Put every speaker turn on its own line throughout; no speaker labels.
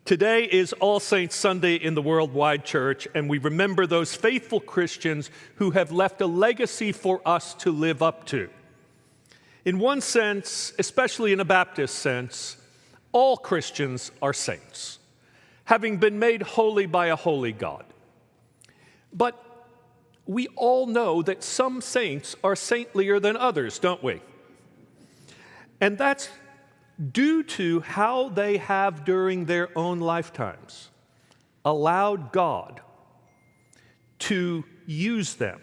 Today is All Saints Sunday in the Worldwide Church, and we remember those faithful Christians who have left a legacy for us to live up to. In one sense, especially in a Baptist sense, all Christians are saints, having been made holy by a holy God. But we all know that some saints are saintlier than others, don't we? And that's due to how they have, during their own lifetimes, allowed God to use them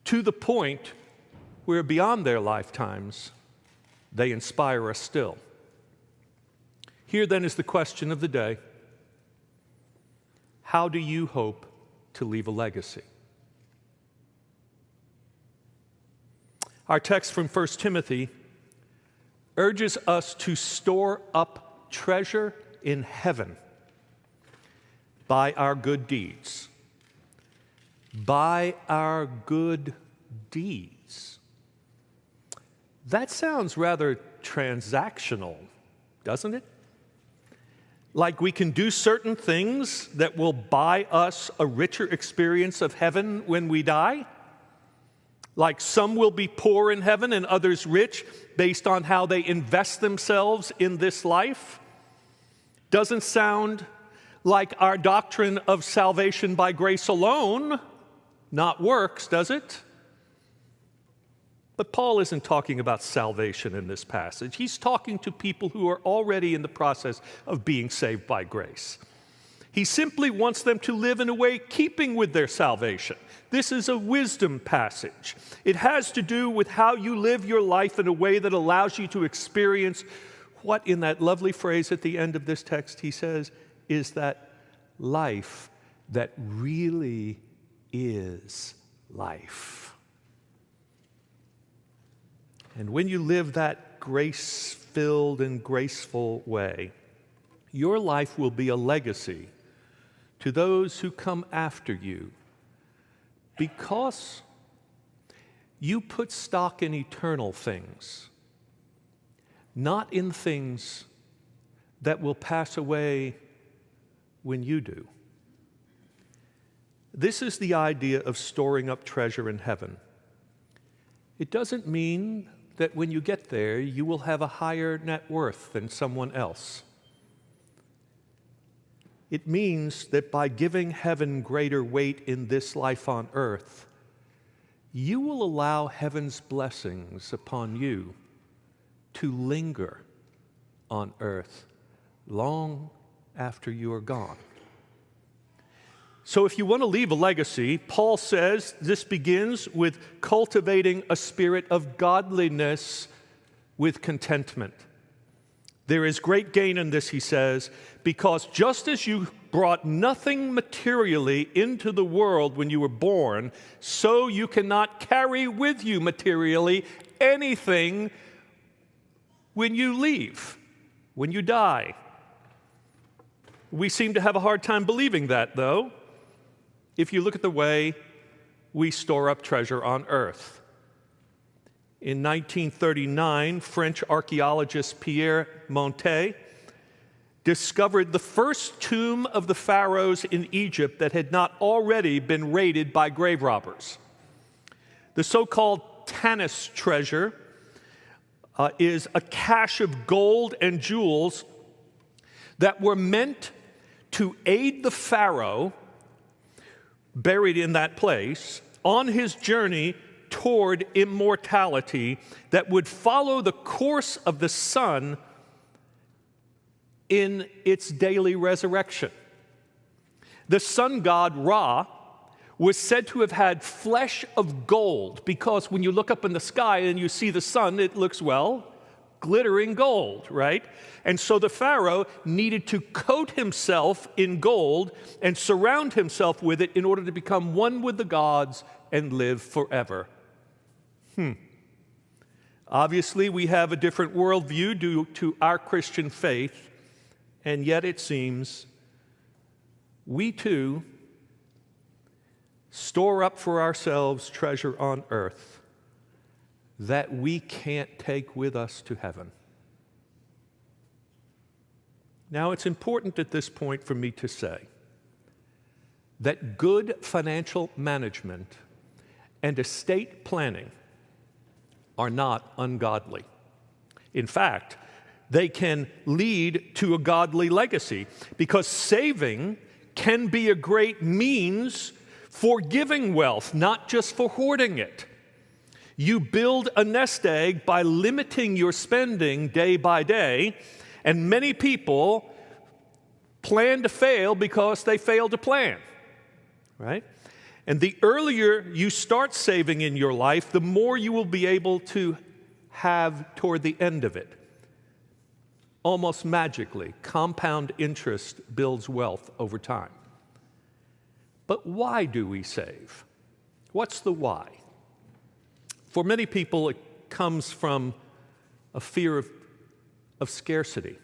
to the point where beyond their lifetimes, they inspire us still. Here then is the question of the day. How do you hope to leave a legacy? Our text from 1 Timothy urges us to store up treasure in heaven by our good deeds. By our good deeds. That sounds rather transactional, doesn't it? Like we can do certain things that will buy us a richer experience of heaven when we die? Like some will be poor in heaven and others rich based on how they invest themselves in this life? Doesn't sound like our doctrine of salvation by grace alone, not works, does it? But Paul isn't talking about salvation in this passage. He's talking to people who are already in the process of being saved by grace. He simply wants them to live in a way keeping with their salvation. This is a wisdom passage. It has to do with how you live your life in a way that allows you to experience what, in that lovely phrase at the end of this text, he says, is that life that really is life. And when you live that grace-filled and graceful way, your life will be a legacy to those who come after you, because you put stock in eternal things, not in things that will pass away when you do. This is the idea of storing up treasure in heaven. It doesn't mean that when you get there, you will have a higher net worth than someone else. It means that by giving heaven greater weight in this life on earth, you will allow heaven's blessings upon you to linger on earth long after you are gone. So if you want to leave a legacy, Paul says this begins with cultivating a spirit of godliness with contentment. There is great gain in this, he says, because just as you brought nothing materially into the world when you were born, so you cannot carry with you materially anything when you leave, when you die. We seem to have a hard time believing that, though, if you look at the way we store up treasure on earth. In 1939, French archaeologist Pierre Montet discovered the first tomb of the Pharaohs in Egypt that had not already been raided by grave robbers. The so-called Tanis treasure is a cache of gold and jewels that were meant to aid the Pharaoh buried in that place on his journey toward immortality that would follow the course of the sun in its daily resurrection. The sun god Ra was said to have had flesh of gold, because when you look up in the sky and you see the sun, it looks, well, glittering gold, right? And so the Pharaoh needed to coat himself in gold and surround himself with it in order to become one with the gods and live forever. Obviously, we have a different worldview due to our Christian faith, and yet it seems we too store up for ourselves treasure on earth that we can't take with us to heaven. Now, it's important at this point for me to say that good financial management and estate planning are not ungodly. In fact, they can lead to a godly legacy because saving can be a great means for giving wealth, not just for hoarding it. You build a nest egg by limiting your spending day by day, and many people plan to fail because they fail to plan, right? And the earlier you start saving in your life, the more you will be able to have toward the end of it. Almost magically, compound interest builds wealth over time. But why do we save? What's the why? For many people, it comes from a fear of scarcity,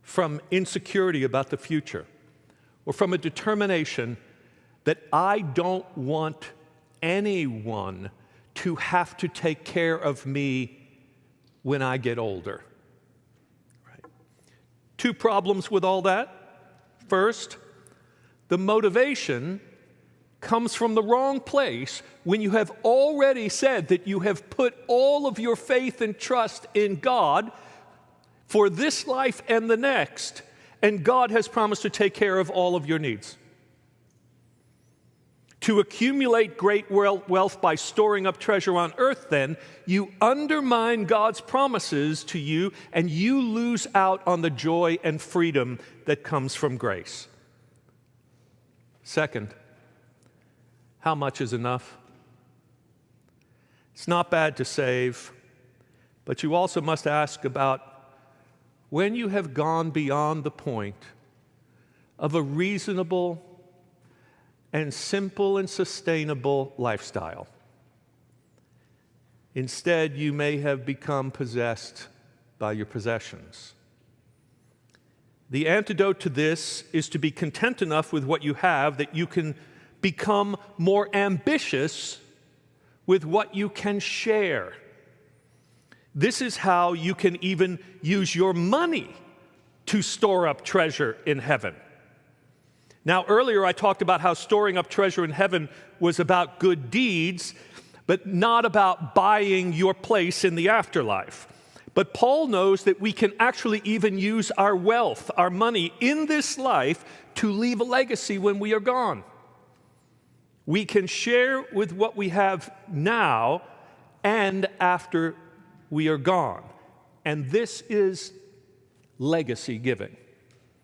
from insecurity about the future, or from a determination that I don't want anyone to have to take care of me when I get older. Right? Two problems with all that. First, the motivation comes from the wrong place when you have already said that you have put all of your faith and trust in God for this life and the next, and God has promised to take care of all of your needs. To accumulate great wealth by storing up treasure on earth, then, you undermine God's promises to you, and you lose out on the joy and freedom that comes from grace. Second, how much is enough? It's not bad to save, but you also must ask about when you have gone beyond the point of a reasonable and simple and sustainable lifestyle. Instead, you may have become possessed by your possessions. The antidote to this is to be content enough with what you have that you can become more ambitious with what you can share. This is how you can even use your money to store up treasure in heaven. Now, earlier I talked about how storing up treasure in heaven was about good deeds, but not about buying your place in the afterlife. But Paul knows that we can actually even use our wealth, our money in this life to leave a legacy when we are gone. We can share with what we have now and after we are gone. And this is legacy giving.